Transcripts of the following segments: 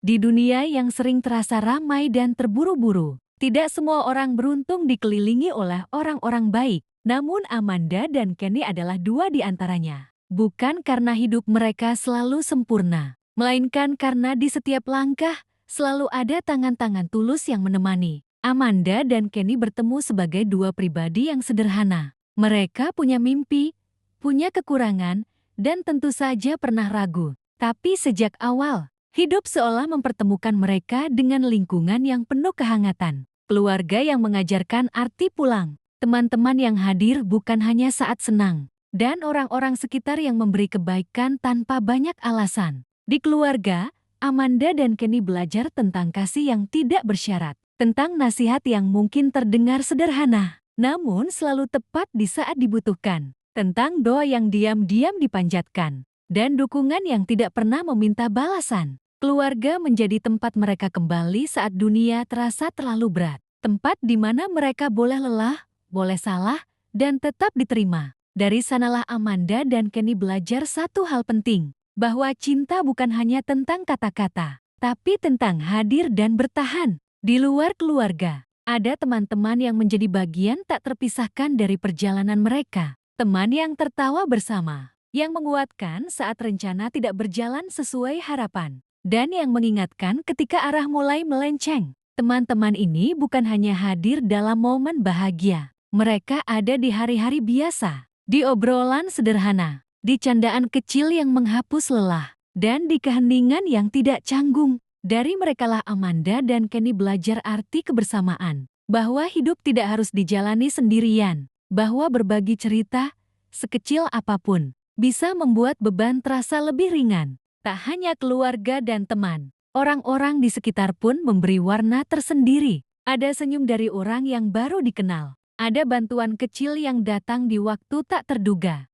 Di dunia yang sering terasa ramai dan terburu-buru, tidak semua orang beruntung dikelilingi oleh orang-orang baik. Namun Amanda dan Kenny adalah dua di antaranya. Bukan karena hidup mereka selalu sempurna, melainkan karena di setiap langkah selalu ada tangan-tangan tulus yang menemani. Amanda dan Kenny bertemu sebagai dua pribadi yang sederhana. Mereka punya mimpi, punya kekurangan, dan tentu saja pernah ragu. Tapi sejak awal, hidup seolah mempertemukan mereka dengan lingkungan yang penuh kehangatan. Keluarga yang mengajarkan arti pulang, teman-teman yang hadir bukan hanya saat senang, dan orang-orang sekitar yang memberi kebaikan tanpa banyak alasan. Di keluarga, Amanda dan Kenny belajar tentang kasih yang tidak bersyarat, tentang nasihat yang mungkin terdengar sederhana, namun selalu tepat di saat dibutuhkan, tentang doa yang diam-diam dipanjatkan, dan dukungan yang tidak pernah meminta balasan. Keluarga menjadi tempat mereka kembali saat dunia terasa terlalu berat. Tempat di mana mereka boleh lelah, boleh salah, dan tetap diterima. Dari sanalah Amanda dan Kenny belajar satu hal penting, bahwa cinta bukan hanya tentang kata-kata, tapi tentang hadir dan bertahan. Di luar keluarga, ada teman-teman yang menjadi bagian tak terpisahkan dari perjalanan mereka. Teman yang tertawa bersama, yang menguatkan saat rencana tidak berjalan sesuai harapan, dan yang mengingatkan ketika arah mulai melenceng. Teman-teman ini bukan hanya hadir dalam momen bahagia. Mereka ada di hari-hari biasa, di obrolan sederhana, di candaan kecil yang menghapus lelah, dan di keheningan yang tidak canggung. Dari merekalah Amanda dan Kenny belajar arti kebersamaan, bahwa hidup tidak harus dijalani sendirian, bahwa berbagi cerita, sekecil apapun, bisa membuat beban terasa lebih ringan. Tak hanya keluarga dan teman, orang-orang di sekitar pun memberi warna tersendiri. Ada senyum dari orang yang baru dikenal, ada bantuan kecil yang datang di waktu tak terduga,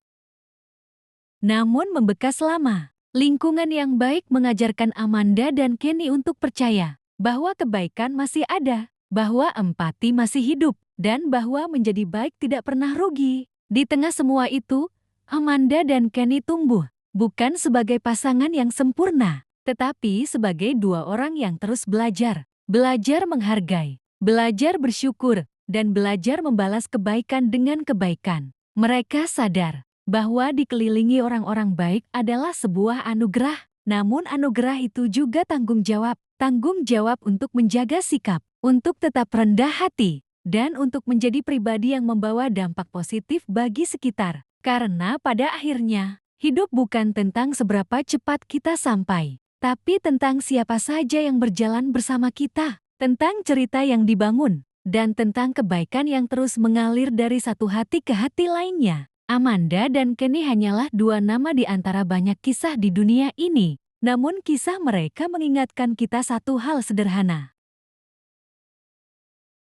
namun membekas lama. Lingkungan yang baik mengajarkan Amanda dan Kenny untuk percaya bahwa kebaikan masih ada, bahwa empati masih hidup, dan bahwa menjadi baik tidak pernah rugi. Di tengah semua itu, Amanda dan Kenny tumbuh, bukan sebagai pasangan yang sempurna, tetapi sebagai dua orang yang terus belajar. Belajar menghargai, belajar bersyukur, dan belajar membalas kebaikan dengan kebaikan. Mereka sadar bahwa dikelilingi orang-orang baik adalah sebuah anugerah, namun anugerah itu juga tanggung jawab untuk menjaga sikap, untuk tetap rendah hati, dan untuk menjadi pribadi yang membawa dampak positif bagi sekitar. Karena pada akhirnya, hidup bukan tentang seberapa cepat kita sampai, tapi tentang siapa saja yang berjalan bersama kita, tentang cerita yang dibangun, dan tentang kebaikan yang terus mengalir dari satu hati ke hati lainnya. Amanda dan Kenny hanyalah dua nama di antara banyak kisah di dunia ini. Namun kisah mereka mengingatkan kita satu hal sederhana,